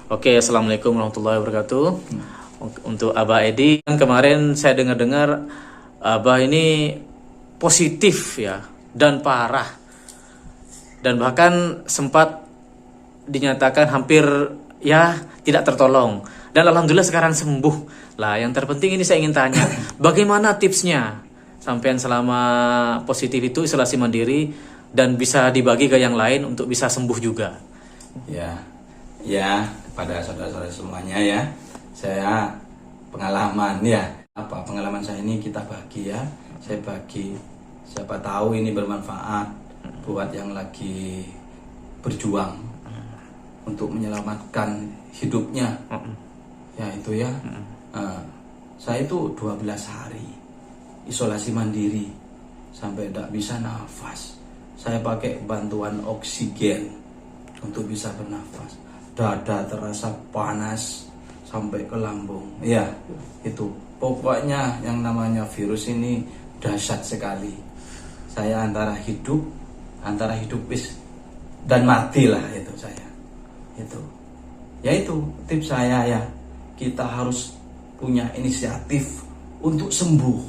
Oke, assalamualaikum warahmatullahi wabarakatuh. Untuk Abah Edi, kan kemarin saya dengar-dengar Abah ini positif ya dan parah, dan bahkan sempat dinyatakan hampir ya tidak tertolong. Dan alhamdulillah sekarang sembuh. Lah, yang terpenting ini saya ingin tanya, bagaimana tipsnya sampean selama positif itu isolasi mandiri dan bisa dibagi ke yang lain untuk bisa sembuh juga? Ya, kepada saudara-saudara semuanya ya, saya pengalaman pengalaman saya ini kita bagi ya, saya bagi, siapa tahu ini bermanfaat buat yang lagi berjuang untuk menyelamatkan hidupnya, ya itu ya. Saya itu 12 hari isolasi mandiri sampai tidak bisa nafas. Saya pakai bantuan oksigen untuk bisa bernafas. Dada terasa panas sampai ke lambung. Ya, itu. Pokoknya yang namanya virus ini dahsyat sekali. Saya antara hidup dan mati lah itu saya. Itu. Ya itu tips saya ya. Kita harus punya inisiatif untuk sembuh.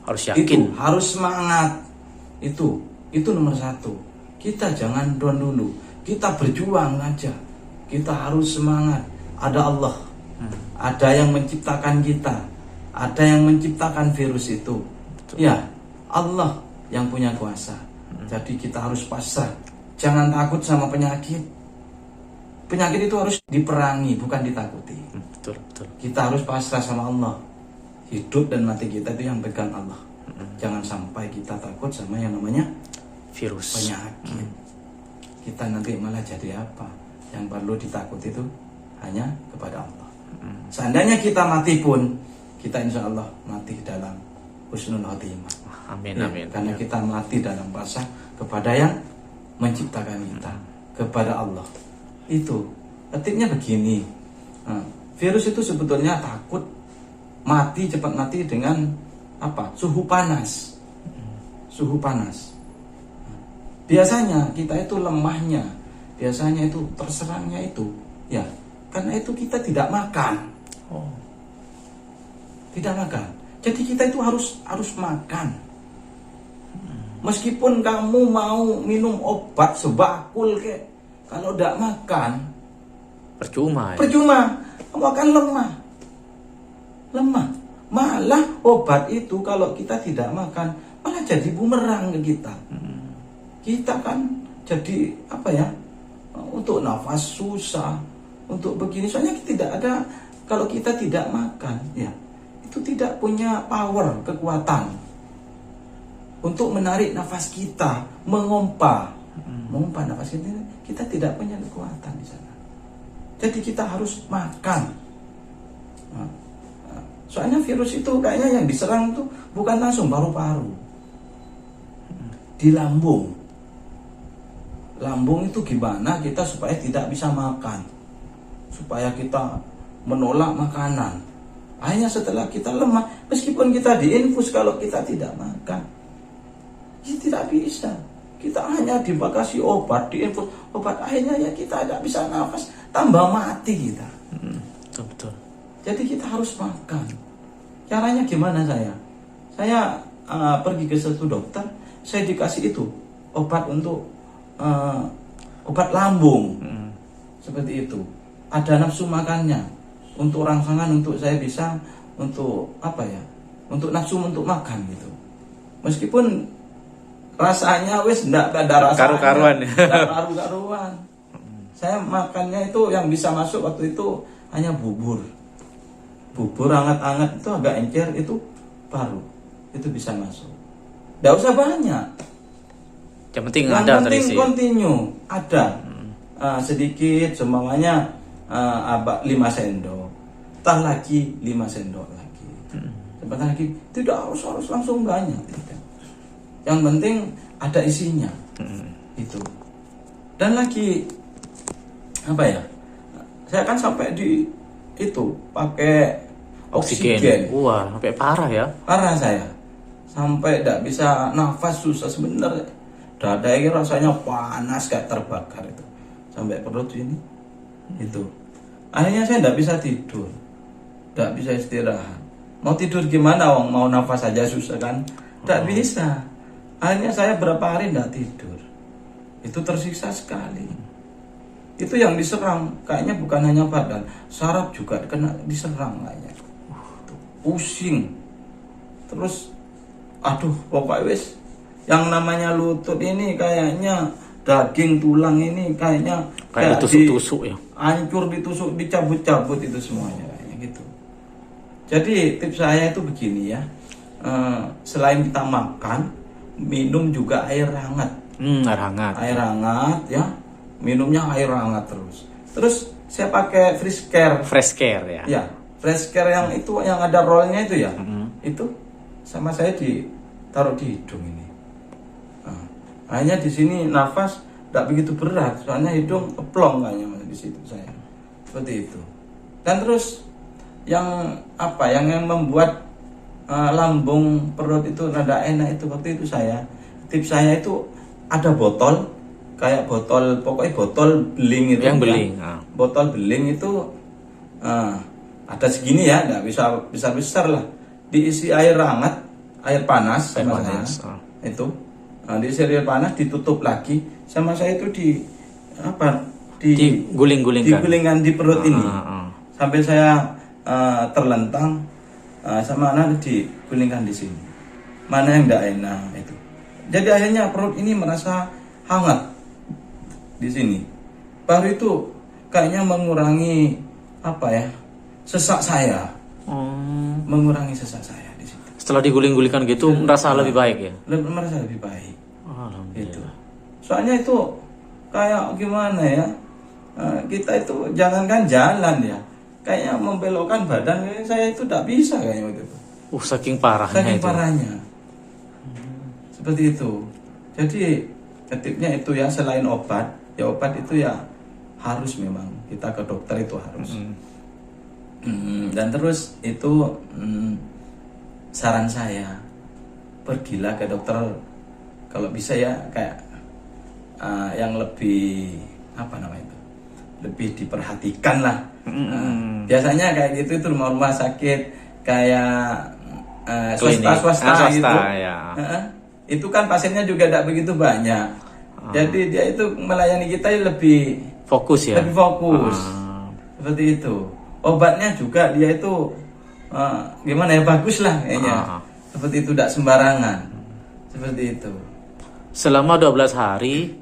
Harus yakin. Itu, harus semangat. Itu nomor 1. Kita jangan down dulu. Kita berjuang aja. Kita harus semangat. Ada Allah. Ada yang menciptakan kita. Ada yang menciptakan virus itu. Betul. Ya, Allah yang punya kuasa. Jadi kita harus pasrah. Jangan takut sama penyakit. Penyakit itu harus diperangi, bukan ditakuti. Betul. Kita harus pasrah sama Allah. Hidup dan mati kita itu yang pegang Allah. Jangan sampai kita takut sama yang namanya Virus. penyakit. Kita nanti malah jadi apa? Yang perlu ditakuti itu hanya kepada Allah. Seandainya kita mati pun, kita insya Allah mati dalam husnul khotimah. Amin. Karena kita mati dalam pasrah kepada yang menciptakan kita, kepada Allah. Itu artinya begini. Virus itu sebetulnya takut mati, cepat mati dengan apa? Suhu panas. Biasanya kita itu lemahnya, biasanya itu terserangnya itu ya karena itu kita tidak makan. Tidak makan. Jadi kita itu harus makan. Meskipun kamu mau minum obat sebakul kalau tidak makan Percuma. Kamu akan lemah. Malah obat itu kalau kita tidak makan malah jadi bumerang ke kita. Kita kan jadi untuk nafas susah, untuk begini. Soalnya tidak ada, kalau kita tidak makan, ya itu tidak punya power, kekuatan untuk menarik nafas kita, mengompa nafas kita tidak punya kekuatan di sana. Jadi kita harus makan. Soalnya virus itu kayaknya yang diserang itu bukan langsung paru-paru, di lambung. Lambung itu gimana kita supaya tidak bisa makan, supaya kita menolak makanan. Hanya setelah kita lemah, meskipun kita diinfus, kalau kita tidak makan, ya tidak bisa. Kita hanya dikasih obat, diinfus obat, akhirnya ya kita tidak bisa nafas, tambah mati kita. Betul. Jadi kita harus makan. Caranya gimana saya? Saya pergi ke satu dokter, saya dikasih itu obat untuk obat lambung, seperti itu. Ada nafsu makannya, untuk rangsangan, untuk saya bisa untuk untuk nafsu untuk makan gitu. Meskipun rasanya ndak ada rasa Karu-karuan. Karu-karuan. Saya makannya itu yang bisa masuk waktu itu hanya bubur hangat-hangat itu agak encer, itu baru itu bisa masuk. Nggak usah banyak. Yang penting ada terisi. Continue ada sedikit, semuanya 5 sendok, tak lagi 5 sendok lagi, sebentar lagi. Tidak harus langsung banyak, tidak. Yang penting ada isinya. Itu. Dan lagi saya kan sampai di itu pakai oksigen. Wah, sampai parah ya. Parah saya. Sampai tidak bisa nafas, susah sebenarnya. Dada ini rasanya panas kayak terbakar itu. Sampai perut ini Itu. Akhirnya saya tidak bisa tidur, tidak bisa istirahat. Mau tidur gimana, Wong? Mau nafas saja susah kan? Tidak bisa. Akhirnya saya berapa hari tidak tidur. Itu tersiksa sekali. Itu yang diserang, kayaknya bukan hanya badan, saraf juga kena diserang kayaknya. Pusing. Terus, aduh, pokoknya wis, yang namanya lutut ini kayaknya daging tulang ini kayaknya Kayak ditusuk-tusuk ya. hancur, ditusuk, dicabut-cabut itu semuanya kayaknya gitu. Jadi tips saya itu begini ya, selain kita makan, minum juga air hangat. Air hangat. Air hangat ya, minumnya air hangat terus. Terus saya pakai fresh care. Fresh care ya. Ya, fresh care yang itu yang ada rollnya itu ya. Itu sama saya ditaruh di hidung ini. Nah, hanya di sini nafas tidak begitu berat, soalnya hidung keplong kayaknya Mas, di situ saya. Seperti itu. Dan terus yang apa? Yang membuat lambung perut itu rada enak itu waktu itu tips saya itu ada botol, kayak botol, pokoknya botol beling itu. Yang ya. beling. Botol beling itu ada segini ya, nggak bisa besar lah. Diisi air hangat, air panas Air sama panas. saya. Itu diisi air panas, ditutup lagi sama saya itu Diguling-gulingkan. digulingkan di perut ini sampai saya terlentang, sama nanti digulingkan di sini. Mana yang tidak enak itu. Jadi akhirnya perut ini merasa hangat di sini. Baru itu kayaknya mengurangi apa ya, sesak saya. Mengurangi sesak saya di situ. Setelah diguling-gulingkan gitu merasa lebih baik ya. Merasa lebih baik. Alhamdulillah. Itu. Soalnya itu kayak gimana ya? Kita itu jangankan jalan ya, kayaknya membelokkan badan saya itu tidak bisa kayaknya waktu itu. Saking parahnya Saking itu. parahnya. Seperti itu. Jadi tipsnya itu ya, selain obat, ya obat itu ya harus memang kita ke dokter itu harus. Dan terus itu saran saya, pergilah ke dokter kalau bisa ya, kayak yang lebih apa namanya itu, lebih diperhatikan lah. Biasanya kayak gitu itu rumah-rumah sakit kayak swasta gitu. Ya. Itu kan pasiennya juga tidak begitu banyak. Jadi dia itu melayani kita lebih Fokus ya. lebih fokus. Seperti itu. Obatnya juga dia itu gimana ya, bagus lah kayaknya. Seperti itu, tidak sembarangan. Seperti itu. Selama 12 hari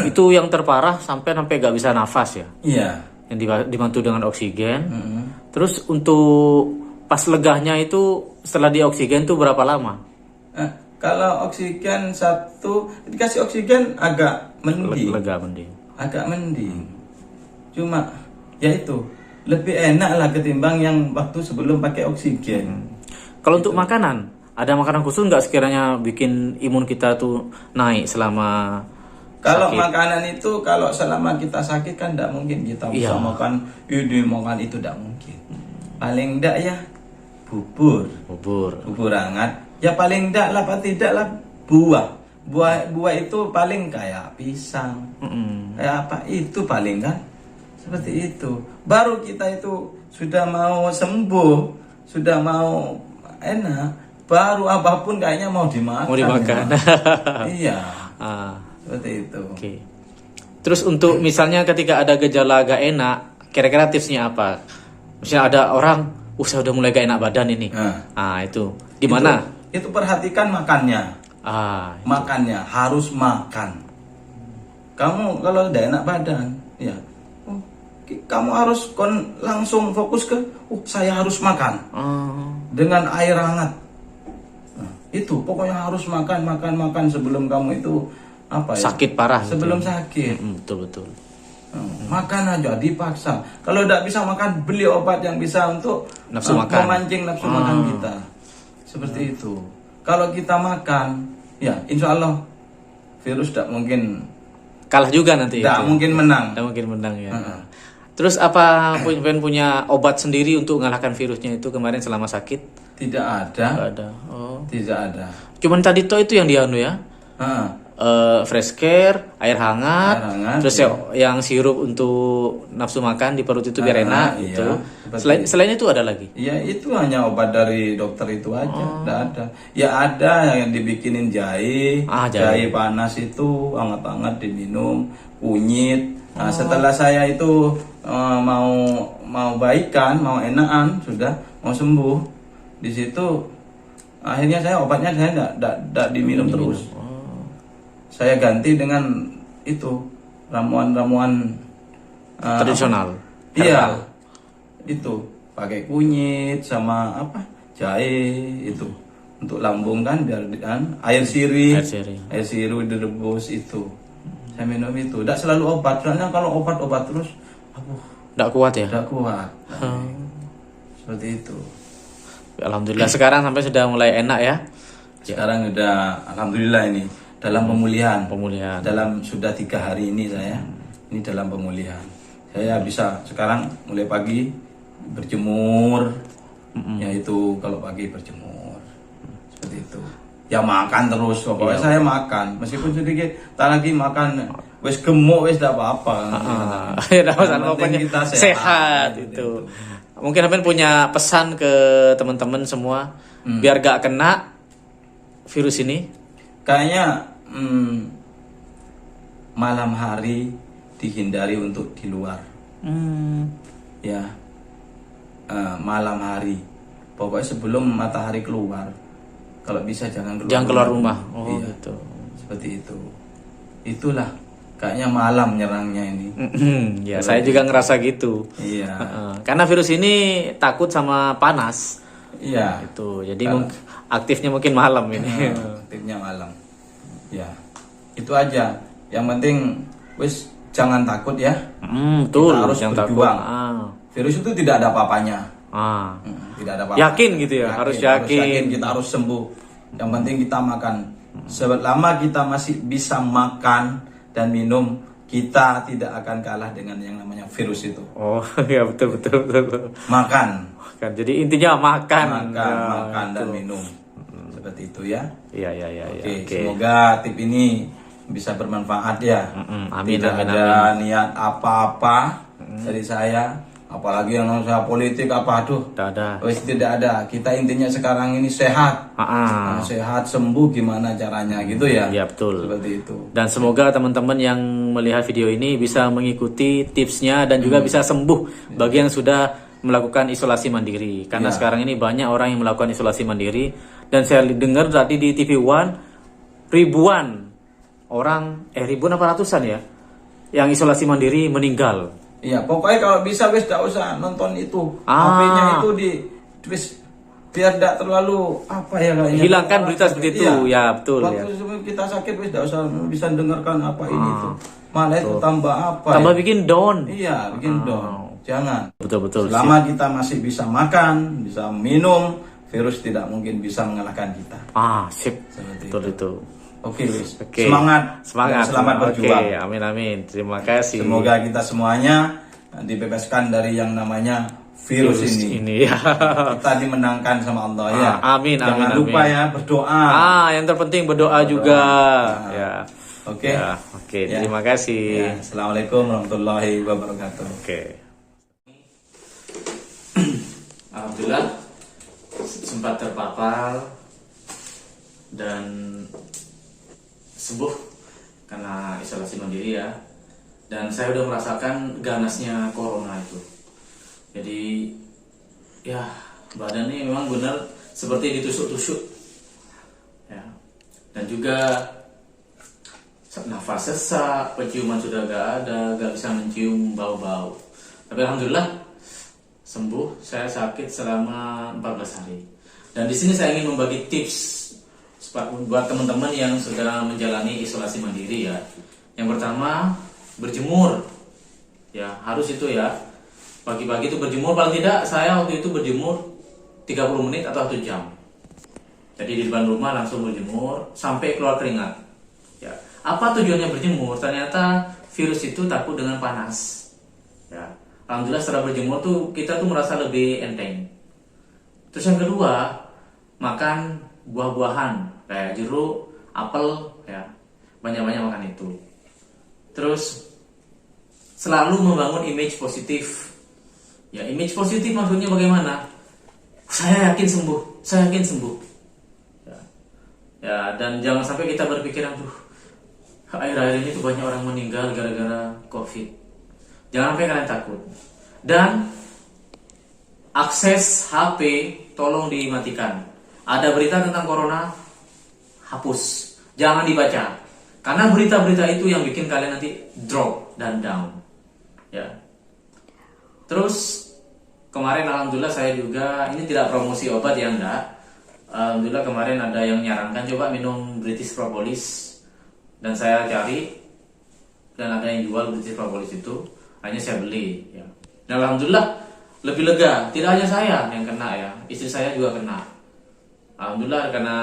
itu yang terparah sampai gak bisa nafas ya. Iya. Yang dibantu dengan oksigen. Terus untuk pas legahnya itu setelah dioksigen tuh berapa lama? Kalau oksigen dikasih oksigen agak mending. Lega mending. Agak mending. Cuma ya itu lebih enak lah ketimbang yang waktu sebelum pakai oksigen. Kalau untuk makanan, ada makanan khusus nggak sekiranya bikin imun kita tuh naik selama Kalau sakit? makanan itu kalau selama kita sakit kan tidak mungkin kita bisa makan itu tidak mungkin. Paling enggak ya bubur hangat. Ya paling enggak lah, buah itu paling kayak pisang. Kayak apa itu paling kan? Seperti itu. Baru kita itu sudah mau sembuh, sudah mau enak, baru apapun kayaknya mau dimakan. Mau dimakan. Iya. Seperti itu. Oke. Terus untuk misalnya ketika ada gejala gak enak, kira-kira tipsnya apa? Misalnya ada orang, saya udah mulai gak enak badan ini. Itu di mana? Itu perhatikan makannya. Makannya harus makan. Kamu kalau udah enak badan, ya, kamu harus langsung fokus ke, saya harus makan dengan air hangat. Itu pokoknya harus makan sebelum kamu itu apa ya? Sakit parah. Sebelum gitu. sakit. Betul. Makan aja dipaksa. Kalau tidak bisa makan, beli obat yang bisa untuk Nafsu makan. memancing nafsu makan kita. Seperti itu. Kalau kita makan, ya insya Allah virus tidak mungkin Kalah juga nanti. tidak mungkin menang. Tidak mungkin menang ya. Terus apa punya obat sendiri untuk mengalahkan virusnya itu kemarin selama sakit? Tidak ada. Tidak ada. Tidak ada. Cuman tadi itu yang dianu ya? fresh care, air hangat, Air hangat, terus yang sirup untuk nafsu makan di perut itu biar enak iya, gitu. seperti Selain itu ada lagi? Ya itu hanya obat dari dokter itu aja, tidak ada. Ya ada yang dibikinin jahe, jahe panas itu hangat-hangat diminum, kunyit. Nah setelah saya itu mau baikan, mau enakan, sudah mau sembuh, di situ akhirnya obatnya saya tidak diminum terus. Saya ganti dengan itu ramuan-ramuan tradisional. Iya, itu pakai kunyit sama jahe itu untuk lambung kan biar air sirih direbus itu. Saya minum itu. Tidak selalu obat, soalnya kalau obat terus, tidak kuat ya. Tidak kuat. Seperti itu. Alhamdulillah sekarang sampai sudah mulai enak ya. Sekarang sudah alhamdulillah ini dalam pemulihan. Dalam sudah 3 hari ini saya ini dalam pemulihan. Saya bisa sekarang mulai pagi berjemur, yaitu kalau pagi berjemur seperti itu. Ya makan terus pokoknya saya makan meskipun sedikit. Tak lagi makan wes gemuk wes tidak apa-apa. Pokoknya kita sehat itu. Mungkin Amin punya pesan ke teman-teman semua biar gak kena virus ini. Kayaknya malam hari dihindari untuk di luar. Ya, malam hari. Pokoknya sebelum matahari keluar, kalau bisa jangan keluar rumah. Iya, gitu. Seperti itu. Itulah kayaknya malam nyerangnya ini. Ya, saya juga ngerasa gitu. Iya. Karena virus ini takut sama panas. Iya. Itu. Jadi aktifnya mungkin malam ini. Aktifnya malam. Ya, itu aja. Yang penting, wis jangan takut ya. Betul. Kita harus berjuang. Virus itu tidak ada apa-apanya. Tidak ada apa-apa. Yakin gitu ya. Harus yakin. Kita harus sembuh. Yang penting kita makan. Selama kita masih bisa makan dan minum, kita tidak akan kalah dengan yang namanya virus itu. Oh ya betul. Makan. Jadi intinya makan dan minum. Seperti itu ya. Iya. Oke. Semoga tip ini bisa bermanfaat ya. Amin. Tidak ada niat apa-apa dari saya, apalagi yang saya politik Tidak ada. Tidak ada. Kita intinya sekarang ini sehat. Sehat, sembuh gimana caranya gitu ya. Iya betul. Seperti itu. Dan semoga teman-teman yang melihat video ini bisa mengikuti tipsnya dan juga bisa sembuh bagi yang sudah melakukan isolasi mandiri. Karena sekarang ini banyak orang yang melakukan isolasi mandiri. Dan saya dengar tadi di TV One ribuan orang, ribuan apa ratusan ya, yang isolasi mandiri meninggal. Iya, pokoknya kalau bisa wis tidak usah nonton itu. HP-nya itu wis biar tidak terlalu kayaknya. Hilangkan berita seperti itu. Ya betul. Waktu kita sakit wis tidak usah bisa dengarkan ini itu. Malah itu tambah bikin down. Iya, bikin down. Jangan. Betul. Selama kita masih bisa makan, bisa minum, virus tidak mungkin bisa mengalahkan kita. Sip. Betul itu. Oke. Semangat. Selamat berjuang. Amin. Terima kasih. Semoga kita semuanya dibebaskan dari yang namanya virus ini. Ya. Kita dimenangkan sama Allah ya. Amin. Jangan lupa ya berdoa. Yang terpenting berdoa juga. Ya. Oke. Terima kasih. Ya. Assalamualaikum warahmatullahi wabarakatuh. Alhamdulillah sempat terpapar dan sembuh karena isolasi mandiri ya. Dan saya udah merasakan ganasnya corona itu. Jadi ya badannya memang benar seperti ditusuk-tusuk ya. Dan juga nafas sesak, penciuman sudah gak bisa mencium bau-bau. Tapi alhamdulillah sembuh. Saya sakit selama 14 hari. Dan di sini saya ingin membagi tips buat teman-teman yang sudah menjalani isolasi mandiri ya. Yang pertama, berjemur. Ya, harus itu ya. Pagi-pagi itu berjemur, paling tidak saya waktu itu berjemur 30 menit atau 1 jam. Jadi di depan rumah langsung berjemur sampai keluar keringat. Ya. Apa tujuannya berjemur? Ternyata virus itu takut dengan panas. Ya. Alhamdulillah setelah berjemur tuh kita tuh merasa lebih enteng. Terus yang kedua, makan buah-buahan kayak jeruk, apel ya. banyak-banyak makan itu. Terus selalu membangun image positif. Ya, image positif maksudnya bagaimana? Saya yakin sembuh, saya yakin sembuh. Ya, dan jangan sampai kita berpikiran tuh akhir-akhir ini tuh banyak orang meninggal gara-gara COVID. Jangan sampai kalian takut. Dan akses HP tolong dimatikan. Ada berita tentang corona, hapus. Jangan dibaca. Karena berita-berita itu yang bikin kalian nanti drop dan down. Ya. Terus kemarin alhamdulillah saya juga, ini tidak promosi obat ya, enggak. Alhamdulillah kemarin ada yang nyarankan coba minum British Propolis, dan saya cari dan ada yang jual British Propolis itu, hanya saya beli ya. Dan alhamdulillah lebih lega. Tidak hanya saya yang kena ya, istri saya juga kena. Alhamdulillah karena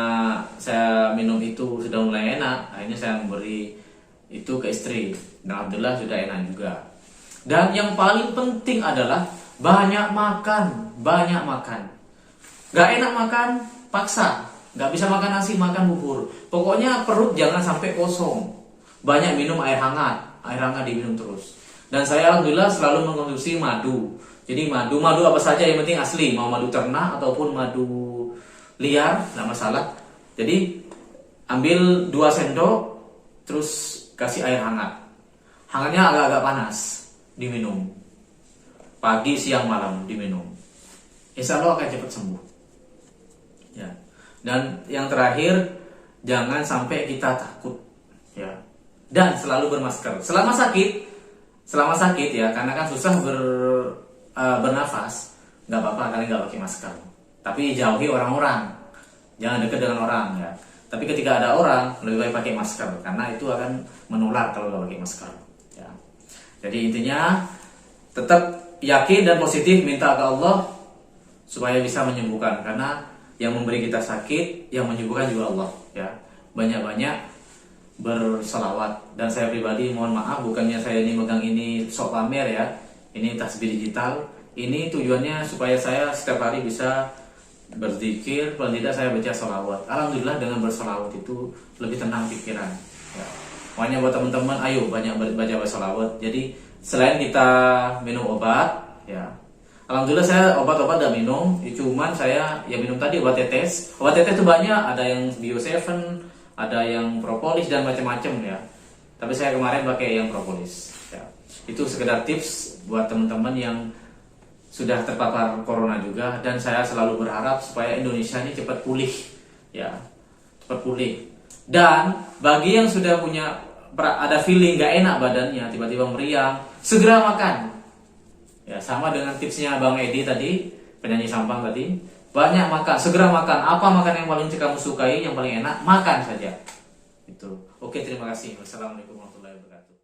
saya minum itu sudah mulai enak, akhirnya saya memberi itu ke istri. Dan alhamdulillah sudah enak juga. Dan yang paling penting adalah banyak makan, banyak makan. Gak enak makan, paksa. Gak bisa makan nasi, makan bubur. Pokoknya perut jangan sampai kosong. Banyak minum air hangat diminum terus. Dan saya alhamdulillah selalu mengkonsumsi madu. Jadi madu apa saja yang penting asli, mau madu ternak ataupun madu liar, nggak masalah. Jadi ambil 2 sendok, terus kasih air hangat. Hangatnya agak-agak panas, diminum. Pagi, siang, malam diminum. Insya Allah akan cepat sembuh. Ya. Dan yang terakhir, jangan sampai kita takut. Ya. Dan selalu bermasker. Selama sakit ya, karena kan susah bernafas, nggak apa-apa kalian nggak pakai masker. Tapi jauhi orang-orang, jangan dekat dengan orang ya. Tapi ketika ada orang, lebih baik pakai masker karena itu akan menular kalau nggak pakai masker. Ya. Jadi intinya tetap yakin dan positif, minta ke Allah supaya bisa menyembuhkan, karena yang memberi kita sakit, yang menyembuhkan juga Allah. Ya, banyak-banyak berselawat. Dan saya pribadi mohon maaf, bukannya saya ini megang ini sok pamer ya. Ini tasbih digital. Ini tujuannya supaya saya setiap hari bisa berzikir, paling tidak saya baca sholawat. Alhamdulillah dengan bersolawat itu lebih tenang pikiran. Ya. Makanya buat teman-teman, ayo banyak baca sholawat. Jadi selain kita minum obat, ya. Alhamdulillah saya obat-obat udah minum. Cuman saya yang minum tadi obat tetes. Obat tetes itu banyak, ada yang Bio7, ada yang propolis dan macam-macam ya. Tapi saya kemarin pakai yang propolis. Ya. Itu sekedar tips buat teman-teman yang sudah terpapar corona juga, dan saya selalu berharap supaya Indonesia ini cepat pulih, ya, cepat pulih. Dan bagi yang sudah punya ada feeling gak enak badannya, tiba-tiba meriang, segera makan. Ya, sama dengan tipsnya Bang Edi tadi, penyanyi Sampang tadi, banyak makan, segera makan. Apa makan yang paling kamu sukai, yang paling enak, makan saja. Itu. Oke, terima kasih. Wassalamualaikum warahmatullahi wabarakatuh.